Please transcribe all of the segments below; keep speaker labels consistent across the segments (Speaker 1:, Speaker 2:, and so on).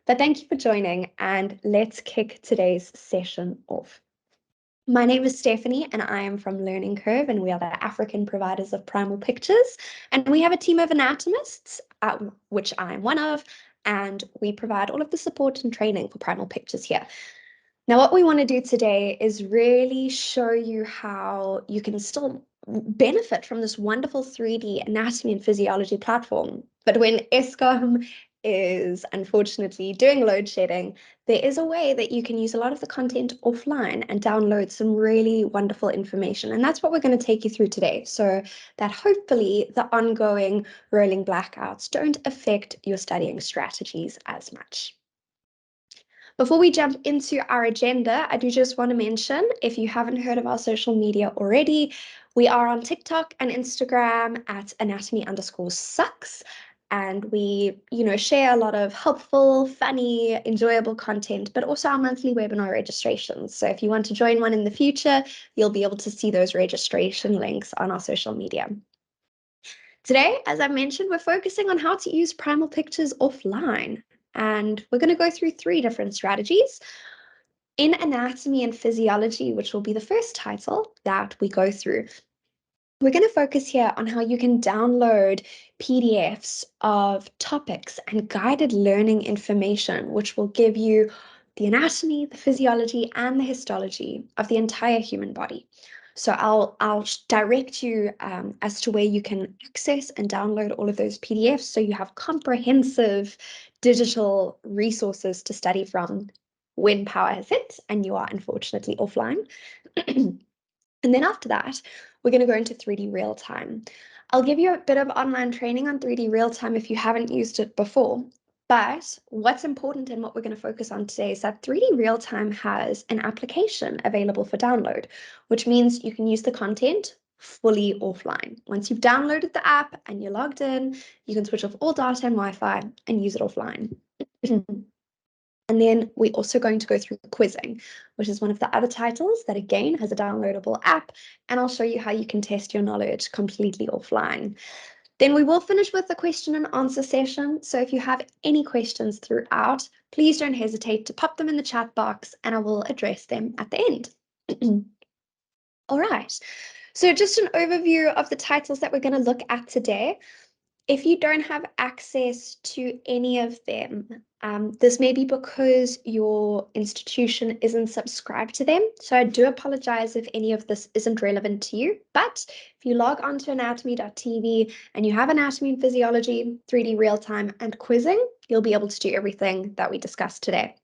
Speaker 1: But thank you for joining, and let's kick today's session off. My name is Stephanie, and I am from Learning Curve, and we are the African providers of Primal Pictures. And we have a team of anatomists, which I'm one of, and we provide all of the support and training for Primal Pictures here. Now, what we want to do today is really show you how you can still benefit from this wonderful 3D anatomy and physiology platform. But when ESCOM is unfortunately doing load shedding, there is a way that you can use a lot of the content offline and download some really wonderful information. And that's what we're going to take you through today, so that hopefully the ongoing rolling blackouts don't affect your studying strategies as much. Before we jump into our agenda, I do just want to mention, if you haven't heard of our social media already, we are on TikTok and Instagram at anatomy_sucks. And we, share a lot of helpful, funny, enjoyable content, but also our monthly webinar registrations. So if you want to join one in the future, you'll be able to see those registration links on our social media. Today, as I mentioned, we're focusing on how to use Primal Pictures offline. And we're going to go through 3 different strategies. In anatomy and physiology, which will be the first title that we go through, we're going to focus here on how you can download PDFs of topics and guided learning information, which will give you the anatomy, the physiology, and the histology of the entire human body. So I'll direct you as to where you can access and download all of those PDFs, so you have comprehensive digital resources to study from when power has hit and you are unfortunately offline. And then after that, we're going to go into 3D real time. I'll give you a bit of online training on 3D real time if you haven't used it before. But what's important and what we're going to focus on today is that 3D real time has an application available for download, which means you can use the content fully offline. Once you've downloaded the app and you're logged in, you can switch off all data and Wi-Fi and use it offline. And then we're also going to go through quizzing, which is one of the other titles that again has a downloadable app, and I'll show you how you can test your knowledge completely offline. Then we will finish with the question and answer session. So if you have any questions throughout, please don't hesitate to pop them in the chat box and I will address them at the end. All right, so just an overview of the titles that we're going to look at today. If you don't have access to any of them, this may be because your institution isn't subscribed to them. So I do apologize if any of this isn't relevant to you. But if you log on to anatomy.tv and you have anatomy and physiology, 3D real time, and quizzing, you'll be able to do everything that we discussed today.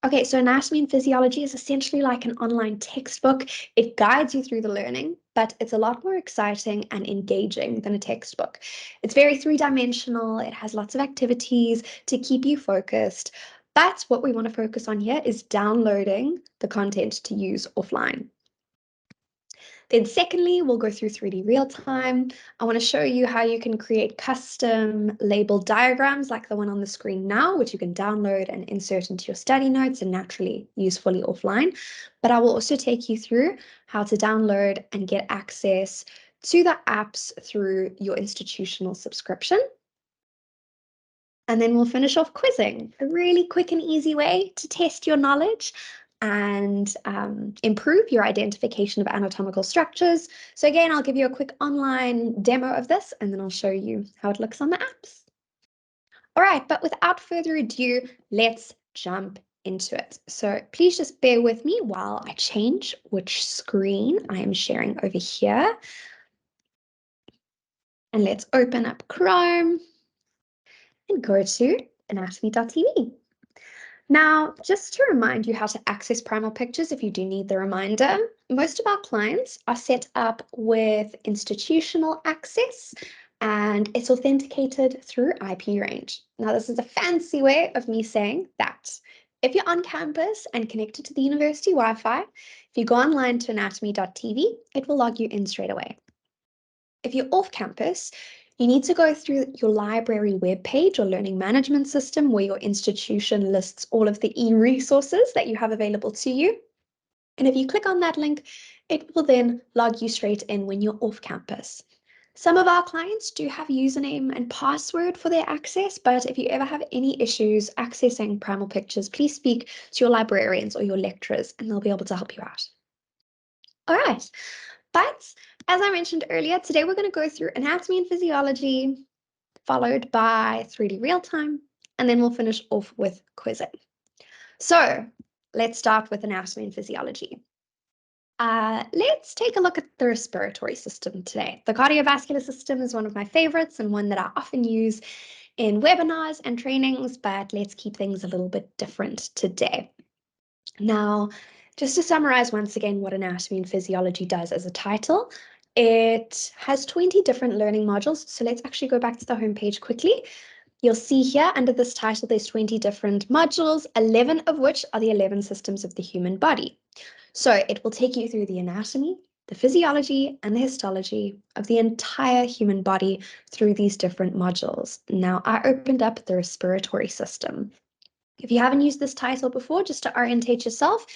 Speaker 1: Okay, so anatomy and physiology is essentially like an online textbook. It guides you through the learning, but it's a lot more exciting and engaging than a textbook. It's very 3-dimensional. It has lots of activities to keep you focused. But what we want to focus on here is downloading the content to use offline. Then secondly, we'll go through 3D real time. I want to show you how you can create custom labeled diagrams like the one on the screen now, which you can download and insert into your study notes and naturally use fully offline. But I will also take you through how to download and get access to the apps through your institutional subscription. And then we'll finish off quizzing, a really quick and easy way to test your knowledge and improve your identification of anatomical structures. So again, I'll give you a quick online demo of this, and then I'll show you how it looks on the apps. All right, but without further ado, let's jump into it. So please just bear with me while I change which screen I am sharing over here. And let's open up Chrome and go to anatomy.tv. Now, just to remind you how to access Primal Pictures, if you do need the reminder, most of our clients are set up with institutional access and it's authenticated through IP range. Now, this is a fancy way of me saying that if you're on campus and connected to the university Wi-Fi, if you go online to anatomy.tv, it will log you in straight away. If you're off campus, you need to go through your library webpage or learning management system where your institution lists all of the e-resources that you have available to you. And if you click on that link, it will then log you straight in when you're off campus. Some of our clients do have username and password for their access, but if you ever have any issues accessing Primal Pictures, please speak to your librarians or your lecturers and they'll be able to help you out. All right, but as I mentioned earlier, today we're going to go through anatomy and physiology, followed by 3D real-time, and then we'll finish off with quizzing. So let's start with anatomy and physiology. Let's take a look at the respiratory system today. The cardiovascular system is one of my favorites and one that I often use in webinars and trainings, but let's keep things a little bit different today. Now, just to summarize once again what anatomy and physiology does as a title, it has 20 different learning modules. So let's actually go back to the homepage quickly. You'll see here under this title, there's 20 different modules, 11 of which are the 11 systems of the human body. So it will take you through the anatomy, the physiology, and the histology of the entire human body through these different modules. Now, I opened up the respiratory system. If you haven't used this title before, just to orientate yourself,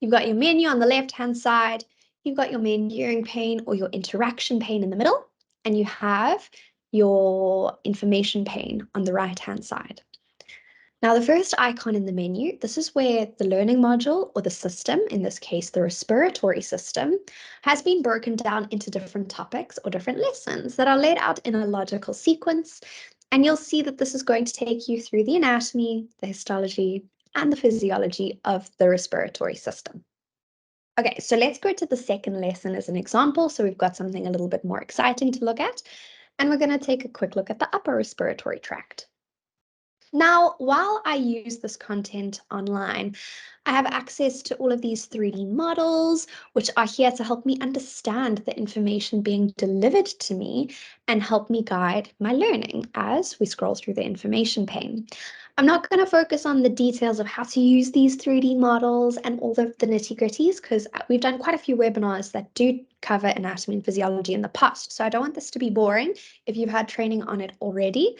Speaker 1: you've got your menu on the left-hand side, you've got your main hearing pane or your interaction pane in the middle, and you have your information pane on the right-hand side. Now, the first icon in the menu, this is where the learning module or the system, in this case, the respiratory system, has been broken down into different topics or different lessons that are laid out in a logical sequence. And you'll see that this is going to take you through the anatomy, the histology, and the physiology of the respiratory system. Okay, so let's go to the second lesson as an example. So we've got something a little bit more exciting to look at. And we're going to take a quick look at the upper respiratory tract. Now, while I use this content online, I have access to all of these 3D models, which are here to help me understand the information being delivered to me and help me guide my learning as we scroll through the information pane. I'm not going to focus on the details of how to use these 3D models and all of the nitty-gritties because we've done quite a few webinars that do cover anatomy and physiology in the past. So I don't want this to be boring if you've had training on it already.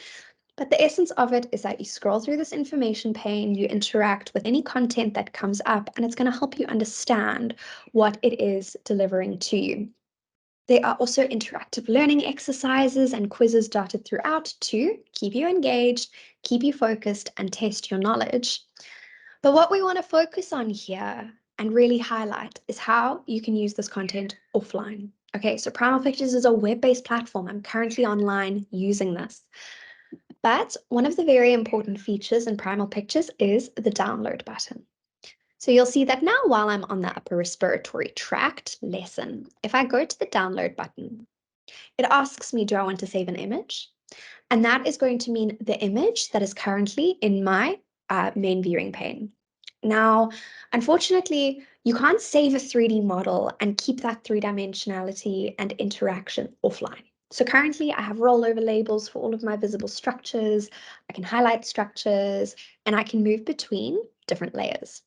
Speaker 1: But the essence of it is that you scroll through this information pane, you interact with any content that comes up, and it's going to help you understand what it is delivering to you. There are also interactive learning exercises and quizzes dotted throughout to keep you engaged, keep you focused, and test your knowledge. But what we want to focus on here and really highlight is how you can use this content offline. Okay, so Primal Pictures is a web-based platform. I'm currently online using this. But one of the very important features in Primal Pictures is the download button. So you'll see that now while I'm on the upper respiratory tract lesson, if I go to the download button, it asks me, do I want to save an image? And that is going to mean the image that is currently in my main viewing pane. Now, unfortunately, you can't save a 3D model and keep that three-dimensionality and interaction offline. So currently I have rollover labels for all of my visible structures. I can highlight structures and I can move between different layers.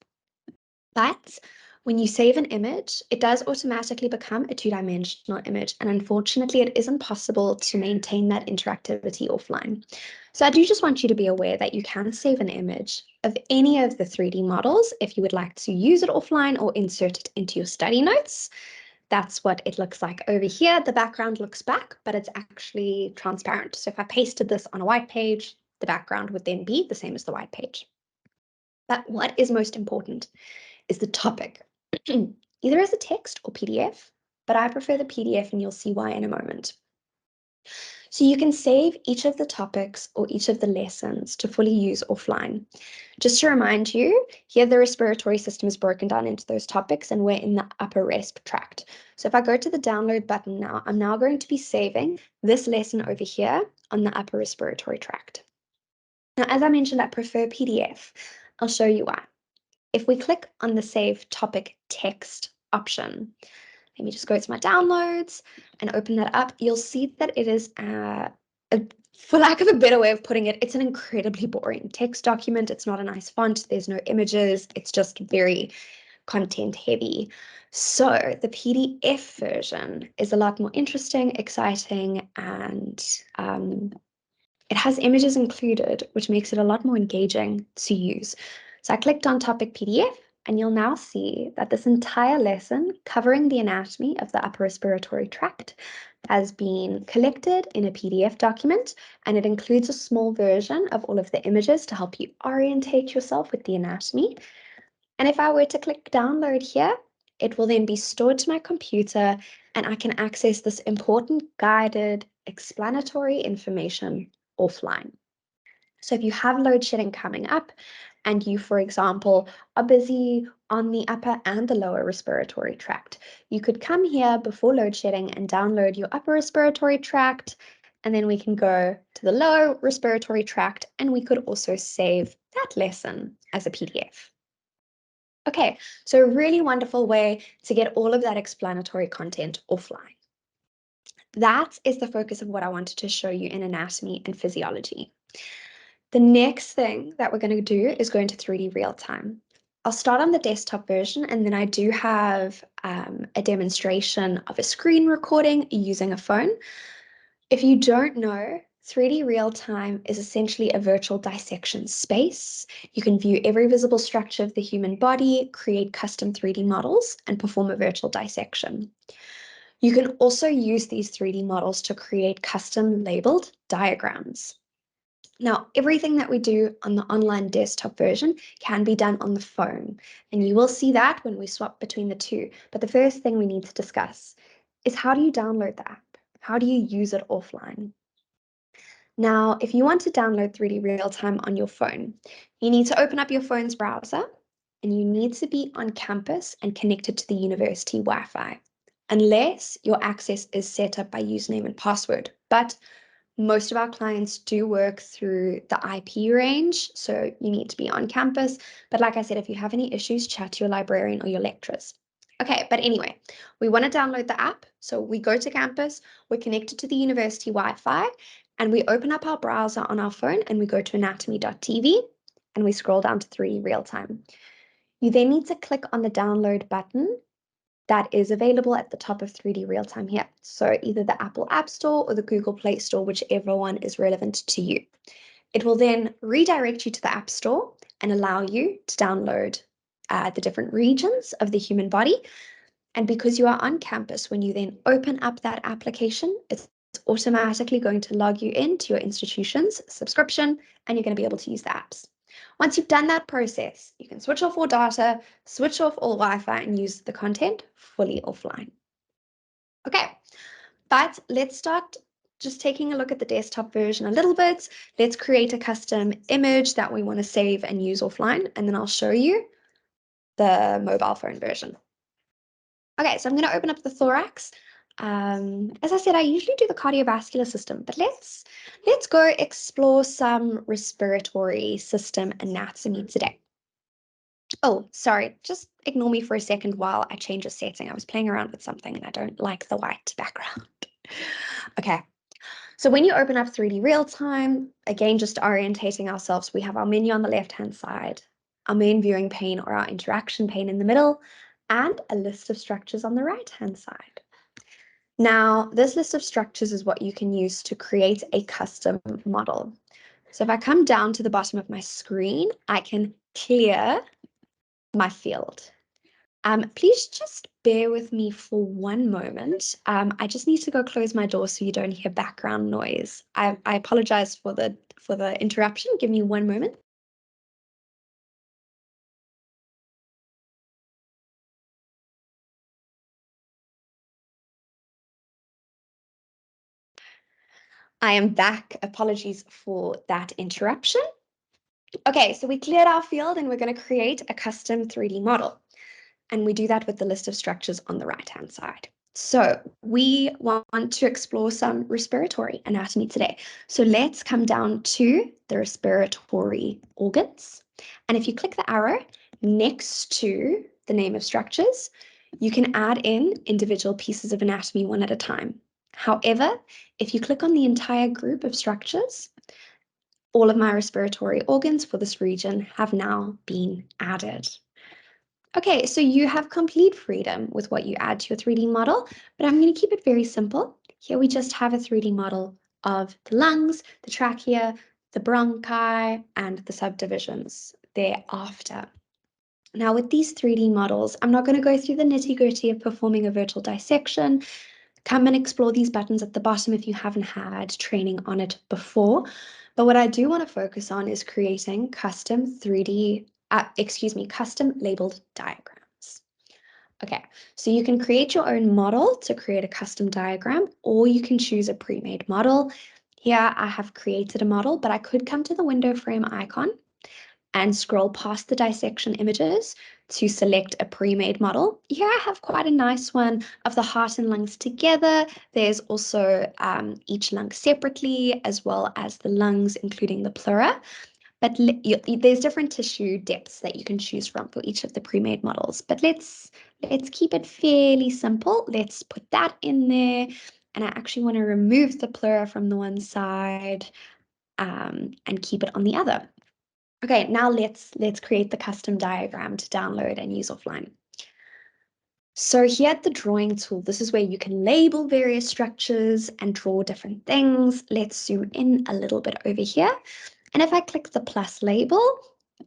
Speaker 1: But when you save an image, it does automatically become a two-dimensional image. And unfortunately, it isn't possible to maintain that interactivity offline. So I do just want you to be aware that you can save an image of any of the 3D models if you would like to use it offline or insert it into your study notes. That's what it looks like over here. The background looks black, but it's actually transparent. So if I pasted this on a white page, the background would then be the same as the white page. But what is most important is the topic, either as a text or PDF, but I prefer the PDF and you'll see why in a moment. So you can save each of the topics or each of the lessons to fully use offline. Just to remind you, here the respiratory system is broken down into those topics and we're in the upper resp tract. So if I go to the download button now, I'm now going to be saving this lesson over here on the upper respiratory tract. Now, as I mentioned, I prefer PDF. I'll show you why. If we click on the Save Topic Text option, let me just go to my downloads and open that up. You'll see that it is, for lack of a better way of putting it, it's an incredibly boring text document. It's not a nice font. There's no images. It's just very content heavy. So the PDF version is a lot more interesting, exciting, and it has images included, which makes it a lot more engaging to use. So I clicked on Topic PDF, and you'll now see that this entire lesson covering the anatomy of the upper respiratory tract has been collected in a PDF document, and it includes a small version of all of the images to help you orientate yourself with the anatomy. And if I were to click download here, it will then be stored to my computer and I can access this important guided explanatory information offline. So if you have load shedding coming up and you, for example, are busy on the upper and the lower respiratory tract, you could come here before load shedding and download your upper respiratory tract, and then we can go to the lower respiratory tract and we could also save that lesson as a PDF. Okay, so a really wonderful way to get all of that explanatory content offline. That is the focus of what I wanted to show you in anatomy and physiology. The next thing that we're going to do is go into 3D real time. I'll start on the desktop version, and then I do have a demonstration of a screen recording using a phone. If you don't know, 3D real time is essentially a virtual dissection space. You can view every visible structure of the human body, create custom 3D models, and perform a virtual dissection. You can also use these 3D models to create custom labeled diagrams. Now, everything that we do on the online desktop version can be done on the phone, and you will see that when we swap between the two. But the first thing we need to discuss is, how do you download the app? How do you use it offline? Now, if you want to download 3D Real-Time on your phone, you need to open up your phone's browser, and you need to be on campus and connected to the university Wi-Fi, unless your access is set up by username and password. But most of our clients do work through the IP range, so you need to be on campus. But like I said, if you have any issues, chat to your librarian or your lecturers. Okay, but anyway, we want to download the app. So we go to campus, we're connected to the university Wi-Fi, and we open up our browser on our phone and we go to anatomy.tv and we scroll down to 3D real time. You then need to click on the download button that is available at the top of 3D real time here. So either the Apple App Store or the Google Play Store, whichever one is relevant to you. It will then redirect you to the App Store and allow you to download the different regions of the human body. And because you are on campus, when you then open up that application, it's automatically going to log you into your institution's subscription, and you're going to be able to use the apps. Once you've done that process, you can switch off all data, switch off all Wi-Fi, and use the content fully offline. Okay, but let's start just taking a look at the desktop version a little bit. Let's create a custom image that we want to save and use offline, and then I'll show you the mobile phone version. Okay, so I'm going to open up the thorax. As I said, I usually do the cardiovascular system, but let's go explore some respiratory system anatomy today. Oh, sorry, just ignore me for a second while I change a setting. I was playing around with something and I don't like the white background. Okay, so when you open up 3D real time, again, just orientating ourselves, we have our menu on the left-hand side, our main viewing pane or our interaction pane in the middle, and a list of structures on the right-hand side. Now, this list of structures is what you can use to create a custom model. So if I come down to the bottom of my screen, I can clear my field. Please just bear with me for one moment. I just need to go close my door so you don't hear background noise. I apologize for the interruption. Give me one moment. I am back. Apologies for that interruption. Okay, so we cleared our field and we're going to create a custom 3D model. And we do that with the list of structures on the right-hand side. So we want to explore some respiratory anatomy today. So let's come down to the respiratory organs. And if you click the arrow next to the name of structures, you can add in individual pieces of anatomy one at a time. However, if you click on the entire group of structures, all of my respiratory organs for this region have now been added. Okay, so you have complete freedom with what you add to your 3D model, but I'm going to keep it very simple. Here we just have a 3D model of the lungs, the trachea, the bronchi, and the subdivisions thereafter. Now with these 3D models, I'm not going to go through the nitty-gritty of performing a virtual dissection. Come and explore these buttons at the bottom if you haven't had training on it before. But what I do want to focus on is creating custom custom labeled diagrams. Okay, so you can create your own model to create a custom diagram, or you can choose a pre-made model. Here I have created a model, but I could come to the window frame icon and scroll past the dissection images to select a pre-made model. Here I have quite a nice one of the heart and lungs together. There's also each lung separately, as well as the lungs, including the pleura. But there's different tissue depths that you can choose from for each of the pre-made models. But let's keep it fairly simple. Let's put that in there. And I actually want to remove the pleura from the one side and keep it on the other. Okay, now let's create the custom diagram to download and use offline. So here at the drawing tool, this is where you can label various structures and draw different things. Let's zoom in a little bit over here. And if I click the plus label,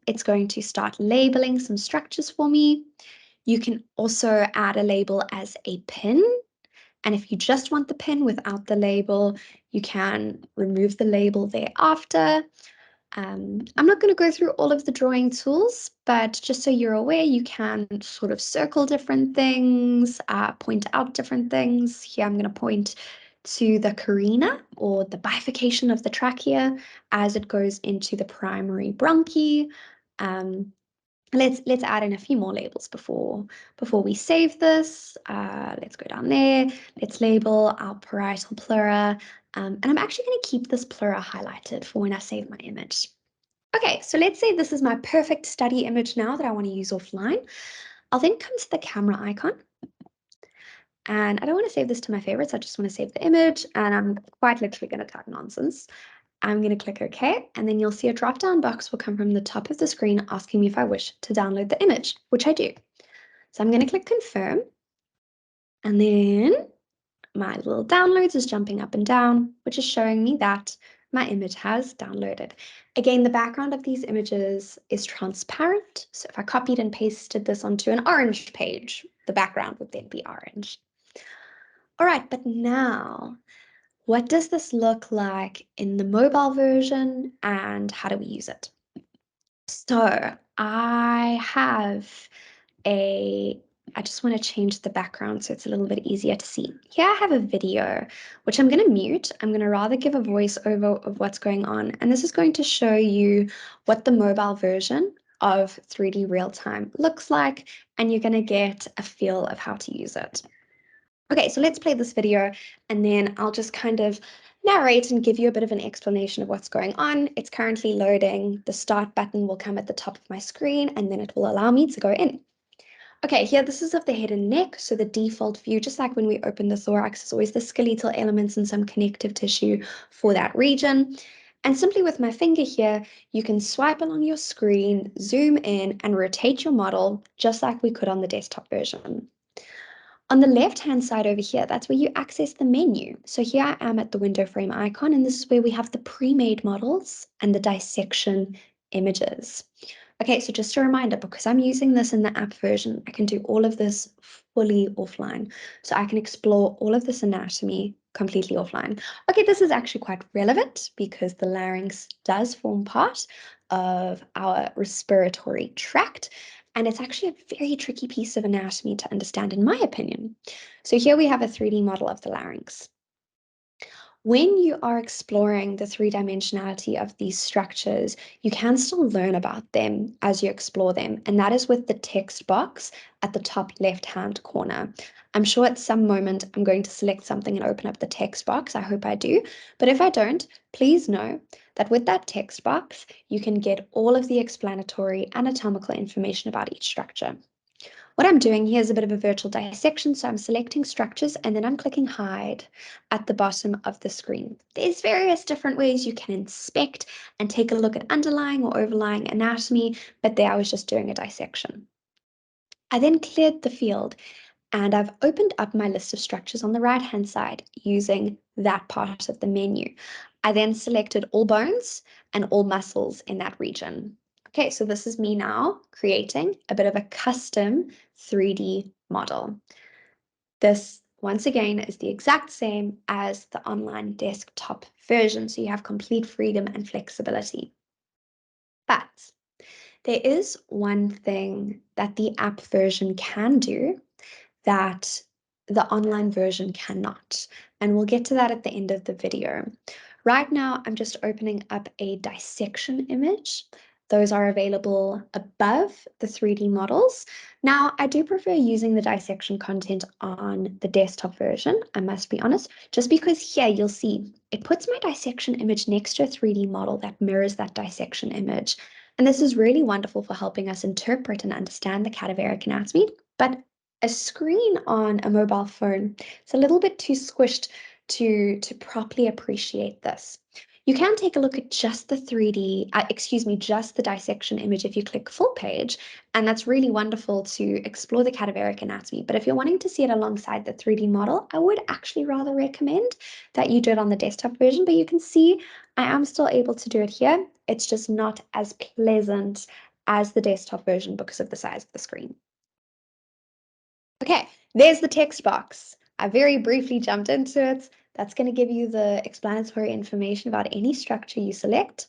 Speaker 1: it's going to start labeling some structures for me. You can also add a label as a pin. And if you just want the pin without the label, you can remove the label thereafter. I'm not going to go through all of the drawing tools, but just so you're aware, you can sort of circle different things, point out different things. Here I'm going to point to the carina, or the bifurcation of the trachea as it goes into the primary bronchi. Let's add in a few more labels before we save this. Let's go down there. Let's label our parietal pleura. And I'm actually going to keep this pleura highlighted for when I save my image. Okay, so let's say this is my perfect study image now that I want to use offline. I'll then come to the camera icon. And I don't want to save this to my favorites. I just want to save the image. And I'm quite literally going to type nonsense. I'm going to click OK, and then you'll see a drop-down box will come from the top of the screen asking me if I wish to download the image, which I do. So I'm going to click confirm, and then my little downloads is jumping up and down, which is showing me that my image has downloaded. Again, the background of these images is transparent, so if I copied and pasted this onto an orange page, the background would then be orange. All right, but now, what does this look like in the mobile version, and how do we use it? So I just want to change the background so it's a little bit easier to see. Here I have a video, which I'm going to mute. I'm going to rather give a voiceover of what's going on. And this is going to show you what the mobile version of 3D real-time looks like, and you're going to get a feel of how to use it. Okay, so let's play this video, and then I'll just kind of narrate and give you a bit of an explanation of what's going on. It's currently loading. The start button will come at the top of my screen, and then it will allow me to go in. Okay, here this is of the head and neck. So the default view, just like when we open the thorax, is always the skeletal elements and some connective tissue for that region. And simply with my finger here, you can swipe along your screen, zoom in, and rotate your model just like we could on the desktop version. On the left-hand side over here, that's where you access the menu. So here I am at the window frame icon, and this is where we have the pre-made models and the dissection images. Okay, so just a reminder, because I'm using this in the app version, I can do all of this fully offline. So I can explore all of this anatomy completely offline. Okay, this is actually quite relevant because the larynx does form part of our respiratory tract. And it's actually a very tricky piece of anatomy to understand, in my opinion. So here we have a 3D model of the larynx. When you are exploring the three-dimensionality of these structures, you can still learn about them as you explore them, and that is with the text box at the top left-hand corner. I'm sure at some moment I'm going to select something and open up the text box. I hope I do. But if I don't, please know that with that text box, you can get all of the explanatory anatomical information about each structure. What I'm doing here is a bit of a virtual dissection, so I'm selecting structures and then I'm clicking hide at the bottom of the screen. There's various different ways you can inspect and take a look at underlying or overlying anatomy, but there I was just doing a dissection. I then cleared the field and I've opened up my list of structures on the right-hand side using that part of the menu. I then selected all bones and all muscles in that region. Okay, so this is me now creating a bit of a custom 3D model. This, once again, is the exact same as the online desktop version, so you have complete freedom and flexibility. But there is one thing that the app version can do that the online version cannot. And we'll get to that at the end of the video. Right now, I'm just opening up a dissection image. Those are available above the 3D models. Now, I do prefer using the dissection content on the desktop version, I must be honest, just because here you'll see it puts my dissection image next to a 3D model that mirrors that dissection image. And this is really wonderful for helping us interpret and understand the cadaveric anatomy. But a screen on a mobile phone, it's a little bit too squished to properly appreciate this. You can take a look at just the 3D, just the dissection image if you click full page, and that's really wonderful to explore the cadaveric anatomy. But if you're wanting to see it alongside the 3D model, I would actually rather recommend that you do it on the desktop version, but you can see I am still able to do it here. It's just not as pleasant as the desktop version because of the size of the screen. Okay, there's the text box. I very briefly jumped into it. That's going to give you the explanatory information about any structure you select.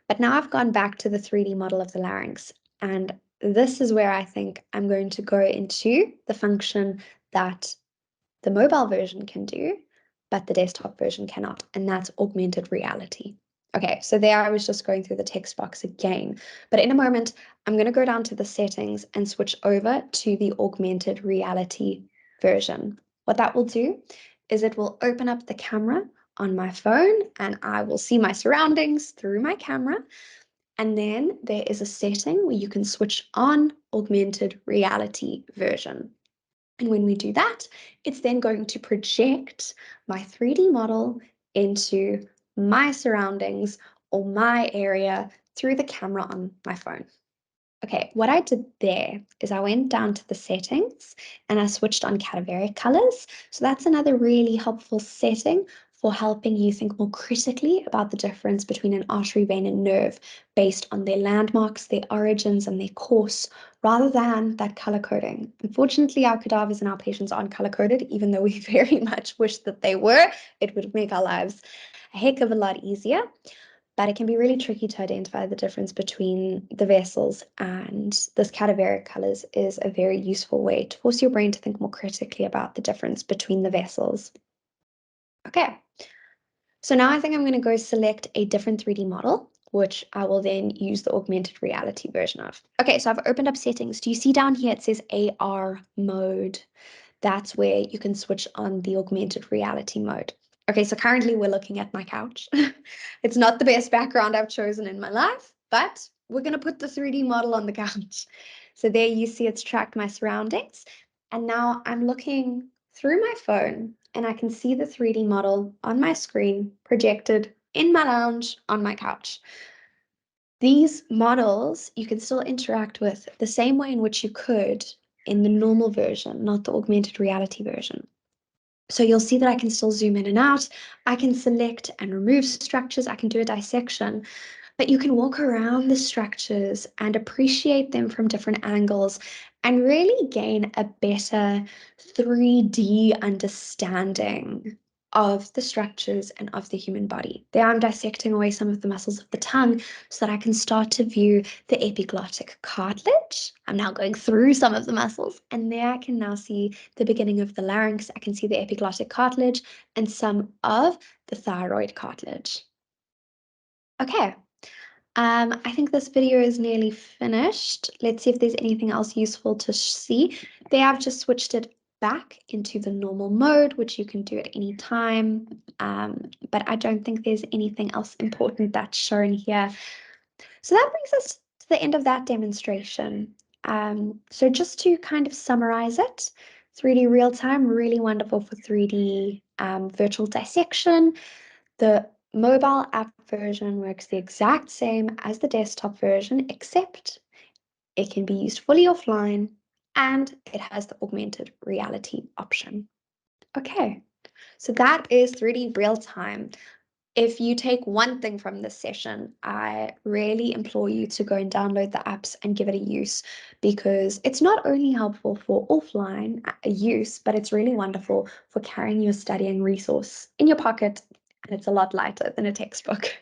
Speaker 1: But now I've gone back to the 3D model of the larynx. And this is where I think I'm going to go into the function that the mobile version can do, but the desktop version cannot, and that's augmented reality. Okay, so there I was just going through the text box again, but in a moment, I'm going to go down to the settings and switch over to the augmented reality version. What that will do is it will open up the camera on my phone and I will see my surroundings through my camera. And then there is a setting where you can switch on augmented reality version. And when we do that, it's then going to project my 3D model into my surroundings or my area through the camera on my phone. Okay, what I did there is I went down to the settings and I switched on cadaveric colors. So that's another really helpful setting for helping you think more critically about the difference between an artery, vein, and nerve based on their landmarks, their origins, and their course, rather than that color coding. Unfortunately, our cadavers and our patients aren't color coded, even though we very much wish that they were. It would make our lives a heck of a lot easier. But it can be really tricky to identify the difference between the vessels, and this cadaveric colors is a very useful way to force your brain to think more critically about the difference between the vessels. Okay, so now I think I'm going to go select a different 3D model, which I will then use the augmented reality version of. Okay, so I've opened up settings. Do you see down here it says AR mode? That's where you can switch on the augmented reality mode. Okay, so currently we're looking at my couch. It's not the best background I've chosen in my life, but we're going to put the 3D model on the couch. So there you see it's tracked my surroundings. And now I'm looking through my phone and I can see the 3D model on my screen projected in my lounge on my couch. These models you can still interact with the same way in which you could in the normal version, not the augmented reality version. So you'll see that I can still zoom in and out. I can select and remove structures. I can do a dissection, but you can walk around the structures and appreciate them from different angles and really gain a better 3D understanding of the structures and of the human body. There I'm dissecting away some of the muscles of the tongue so that I can start to view the epiglottic cartilage. I'm now going through some of the muscles, and there I can now see the beginning of the larynx. I can see the epiglottic cartilage and some of the thyroid cartilage. Okay, I think this video is nearly finished. Let's see if there's anything else useful to see. There I've just switched it back into the normal mode, which you can do at any time. But I don't think there's anything else important that's shown here. So that brings us to the end of that demonstration. So just to kind of summarize it, 3D real time, really wonderful for 3D virtual dissection. The mobile app version works the exact same as the desktop version, except it can be used fully offline and it has the augmented reality option. Okay, so that is 3D real time. If you take one thing from this session, I really implore you to go and download the apps and give it a use, because it's not only helpful for offline use, but it's really wonderful for carrying your studying resource in your pocket, and it's a lot lighter than a textbook.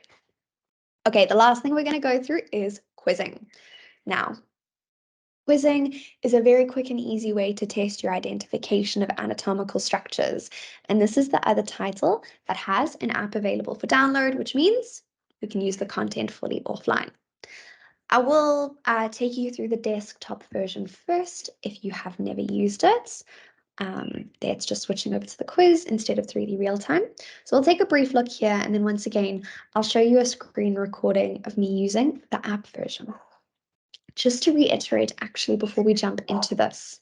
Speaker 1: Okay, the last thing we're going to go through is quizzing. Now, quizzing is a very quick and easy way to test your identification of anatomical structures. And this is the other title that has an app available for download, which means we can use the content fully offline. I will take you through the desktop version first if you have never used it. That's just switching over to the quiz instead of 3D real time. So I'll take a brief look here, and then once again, I'll show you a screen recording of me using the app version. Just to reiterate, actually, before we jump into this,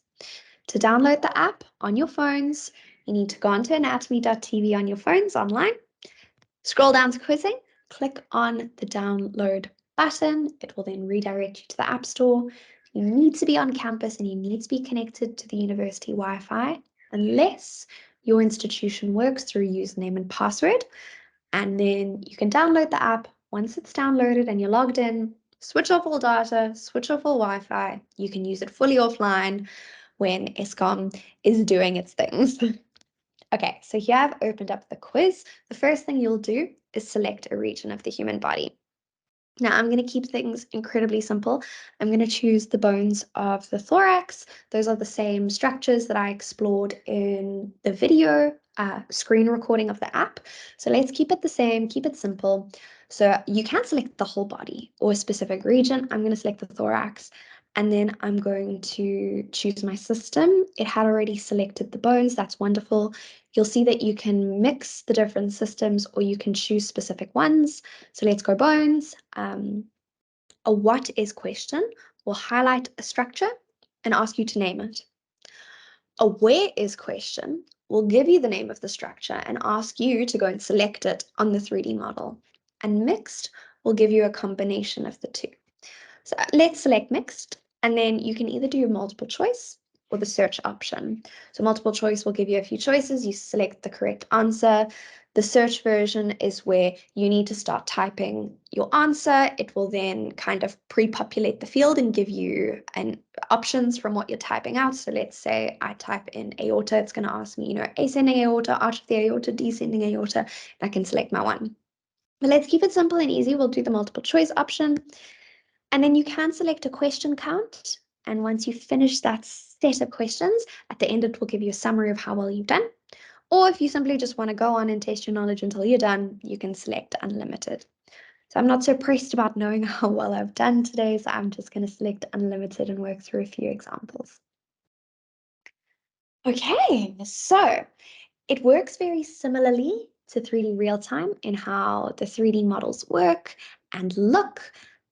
Speaker 1: to download the app on your phones, you need to go onto anatomy.tv on your phones online, scroll down to quizzing, click on the download button. It will then redirect you to the App Store. You need to be on campus and you need to be connected to the university Wi-Fi unless your institution works through username and password. And then you can download the app. Once it's downloaded and you're logged in, switch off all data, switch off all Wi-Fi. You can use it fully offline when ESCOM is doing its things. Okay, so here I've opened up the quiz. The first thing you'll do is select a region of the human body. Now, I'm going to keep things incredibly simple. I'm going to choose the bones of the thorax. Those are the same structures that I explored in the video screen recording of the app. So let's keep it the same, keep it simple. So you can select the whole body or a specific region. I'm going to select the thorax. And then I'm going to choose my system. It had already selected the bones. That's wonderful. You'll see that you can mix the different systems or you can choose specific ones. So let's go bones. A what is question will highlight a structure and ask you to name it. A where is question will give you the name of the structure and ask you to go and select it on the 3D model. And mixed will give you a combination of the two. So let's select mixed, and then you can either do multiple choice or the search option. So multiple choice will give you a few choices. You select the correct answer. The search version is where you need to start typing your answer. It will then kind of pre-populate the field and give you options from what you're typing out. So let's say I type in aorta, it's going to ask me, ascending aorta, arch of the aorta, descending aorta, and I can select my one. But let's keep it simple and easy. We'll do the multiple choice option. And then you can select a question count. And once you finish that set of questions, at the end, it will give you a summary of how well you've done. Or if you simply just want to go on and test your knowledge until you're done, you can select unlimited. So I'm not so pressed about knowing how well I've done today, so I'm just going to select unlimited and work through a few examples. Okay, so it works very similarly to 3D real-time in how the 3D models work and look,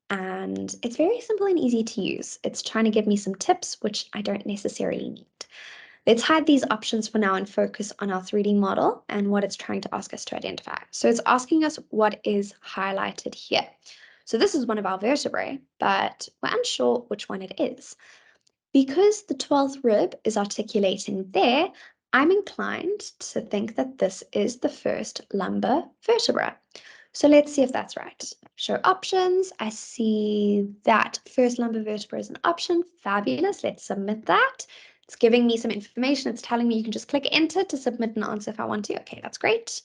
Speaker 1: and it's very simple and easy to use. It's trying to give me some tips, which I don't necessarily need. Let's hide these options for now and focus on our 3D model and what it's trying to ask us to identify. So it's asking us what is highlighted here. So this is one of our vertebrae, but we're unsure which one it is. Because the 12th rib is articulating there, I'm inclined to think that this is the first lumbar vertebra. So let's see if that's right. Show options. I see that first lumbar vertebra is an option. Fabulous. Let's submit that. It's giving me some information. It's telling me you can just click enter to submit an answer if I want to. Okay, that's great.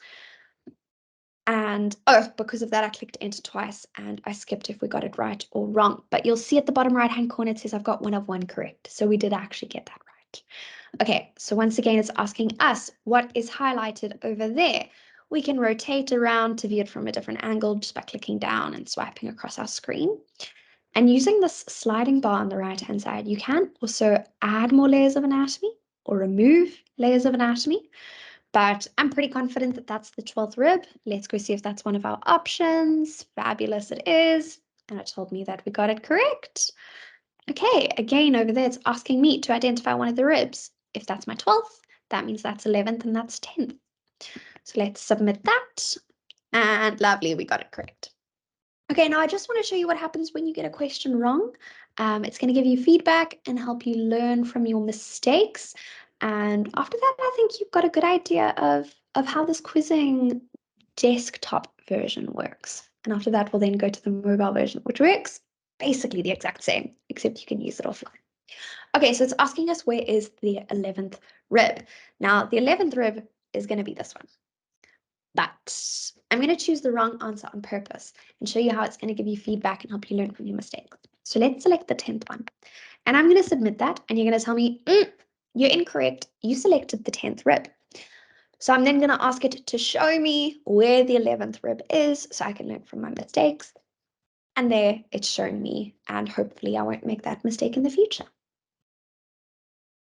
Speaker 1: And because of that, I clicked enter twice and I skipped if we got it right or wrong. But you'll see at the bottom right-hand corner, it says I've got one of one correct. So we did actually get that right. Okay, so once again, it's asking us what is highlighted over there. We can rotate around to view it from a different angle just by clicking down and swiping across our screen. And using this sliding bar on the right-hand side, you can also add more layers of anatomy or remove layers of anatomy. But I'm pretty confident that that's the 12th rib. Let's go see if that's one of our options. Fabulous, it is. And it told me that we got it correct. Okay, again, over there, it's asking me to identify one of the ribs. If that's my 12th, that means that's 11th and that's 10th. So let's submit that. And lovely, we got it correct. Okay, now I just want to show you what happens when you get a question wrong. It's going to give you feedback and help you learn from your mistakes. And after that, I think you've got a good idea of how this quizzing desktop version works. And after that, we'll then go to the mobile version, which works basically the exact same, except you can use it offline. Okay, so it's asking us where is the 11th rib. Now, the 11th rib is going to be this one. But I'm going to choose the wrong answer on purpose and show you how it's going to give you feedback and help you learn from your mistakes. So let's select the 10th one. And I'm going to submit that, and you're going to tell me, you're incorrect. You selected the 10th rib. So I'm then going to ask it to show me where the 11th rib is so I can learn from my mistakes. And there it's shown me, and hopefully I won't make that mistake in the future.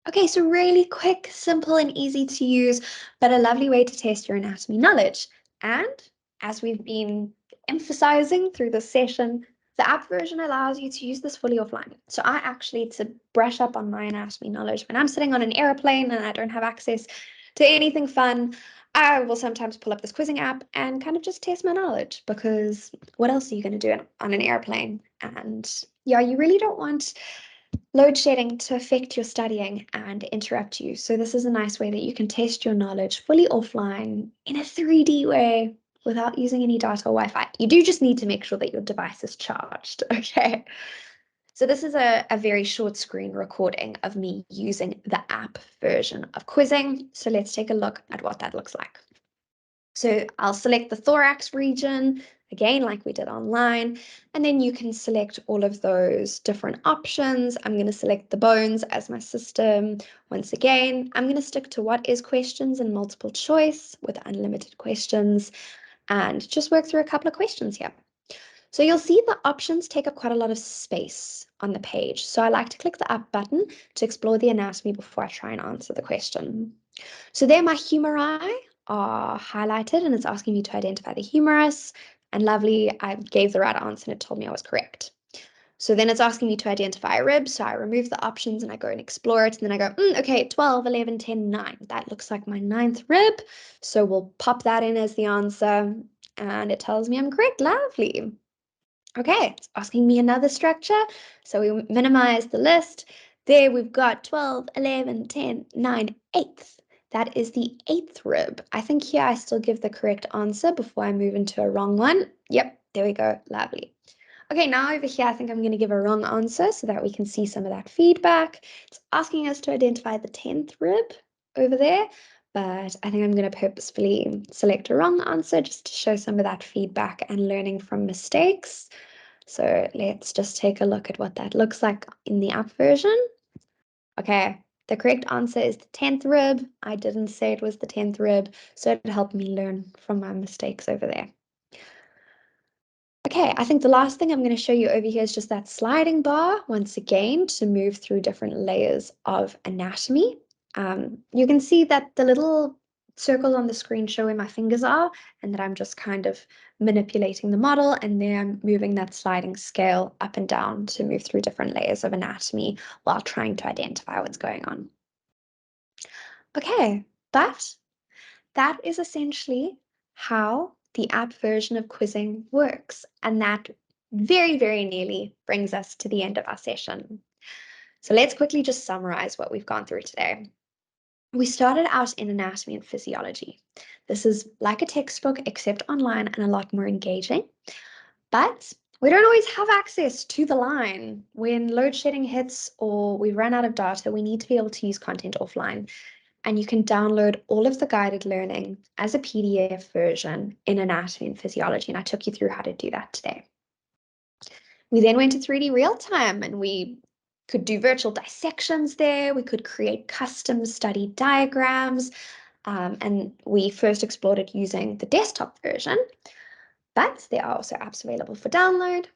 Speaker 1: Okay, so really quick, simple, and easy to use, but a lovely way to test your anatomy knowledge. And as we've been emphasizing through this session, the app version allows you to use this fully offline. So I actually, to brush up on my anatomy knowledge, when I'm sitting on an airplane and I don't have access to anything fun, I will sometimes pull up this quizzing app and kind of just test my knowledge, because what else are you going to do on an airplane? And yeah, you really don't want load shedding to affect your studying and interrupt you. So this is a nice way that you can test your knowledge fully offline in a 3D way without using any data or Wi-Fi. You do just need to make sure that your device is charged, okay? So this is a very short screen recording of me using the app version of quizzing. So let's take a look at what that looks like. So I'll select the thorax region, again, like we did online, and then you can select all of those different options. I'm going to select the bones as my system. Once again, I'm going to stick to what is questions and multiple choice with unlimited questions, and just work through a couple of questions here. So you'll see the options take up quite a lot of space on the page. So I like to click the up button to explore the anatomy before I try and answer the question. So there my humeri are highlighted, and it's asking me to identify the humerus, and lovely, I gave the right answer and it told me I was correct. So then it's asking me to identify a rib, so I remove the options and I go and explore it, and then I go, okay, 12, 11, 10, 9. That looks like my 9th rib, so we'll pop that in as the answer, and it tells me I'm correct. Lovely. Okay, it's asking me another structure, so we minimize the list. There we've got 12, 11, 10, 9, 8th. That is the 8th rib. I think here I still give the correct answer before I move into a wrong one. Yep, there we go. Lovely. Okay, now over here, I think I'm going to give a wrong answer so that we can see some of that feedback. It's asking us to identify the 10th rib over there, but I think I'm going to purposefully select a wrong answer just to show some of that feedback and learning from mistakes. So let's just take a look at what that looks like in the app version. Okay, the correct answer is the 10th rib. I didn't say it was the 10th rib, so it helped me learn from my mistakes over there. Okay, I think the last thing I'm going to show you over here is just that sliding bar, once again, to move through different layers of anatomy. You can see that the little circles on the screen show where my fingers are, and that I'm just kind of manipulating the model, and then I'm moving that sliding scale up and down to move through different layers of anatomy while trying to identify what's going on. Okay, but that is essentially how the app version of quizzing works. And that very, very nearly brings us to the end of our session. So let's quickly just summarize what we've gone through today. We started out in anatomy and physiology. This is like a textbook, except online and a lot more engaging. But we don't always have access to the line. When load shedding hits or we run out of data, we need to be able to use content offline. And you can download all of the guided learning as a PDF version in anatomy and physiology. And I took you through how to do that today. We then went to 3D real time, and we could do virtual dissections there. We could create custom study diagrams. And we first explored it using the desktop version. But there are also apps available for download.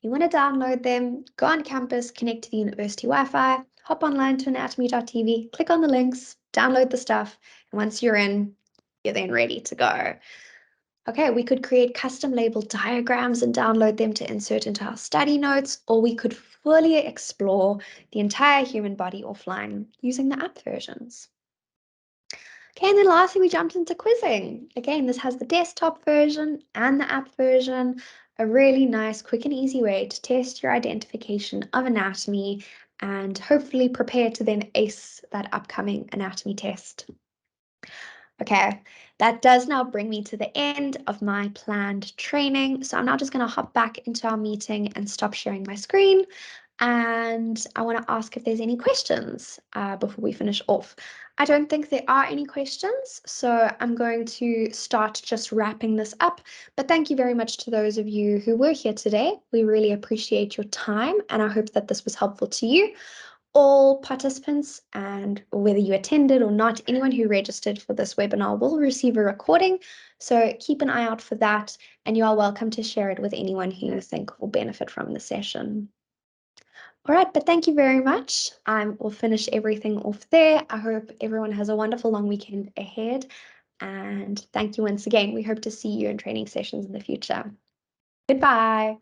Speaker 1: You want to download them, go on campus, connect to the university Wi-Fi, hop online to anatomy.tv, click on the links, download the stuff, and once you're in, you're then ready to go. Okay, we could create custom labeled diagrams and download them to insert into our study notes, or we could fully explore the entire human body offline using the app versions. Okay, and then lastly, we jumped into quizzing. Again, this has the desktop version and the app version, a really nice, quick and easy way to test your identification of anatomy and hopefully prepare to then ace that upcoming anatomy test. Okay, that does now bring me to the end of my planned training. So I'm now just going to hop back into our meeting and stop sharing my screen. And I want to ask if there's any questions before we finish off. I don't think there are any questions, so I'm going to start just wrapping this up. But thank you very much to those of you who were here today. We really appreciate your time, and I hope that this was helpful to you. All participants, and whether you attended or not, anyone who registered for this webinar will receive a recording. So keep an eye out for that, and you are welcome to share it with anyone who you think will benefit from the session. All right, but thank you very much. We'll finish everything off there. I hope everyone has a wonderful long weekend ahead. And thank you once again. We hope to see you in training sessions in the future. Goodbye.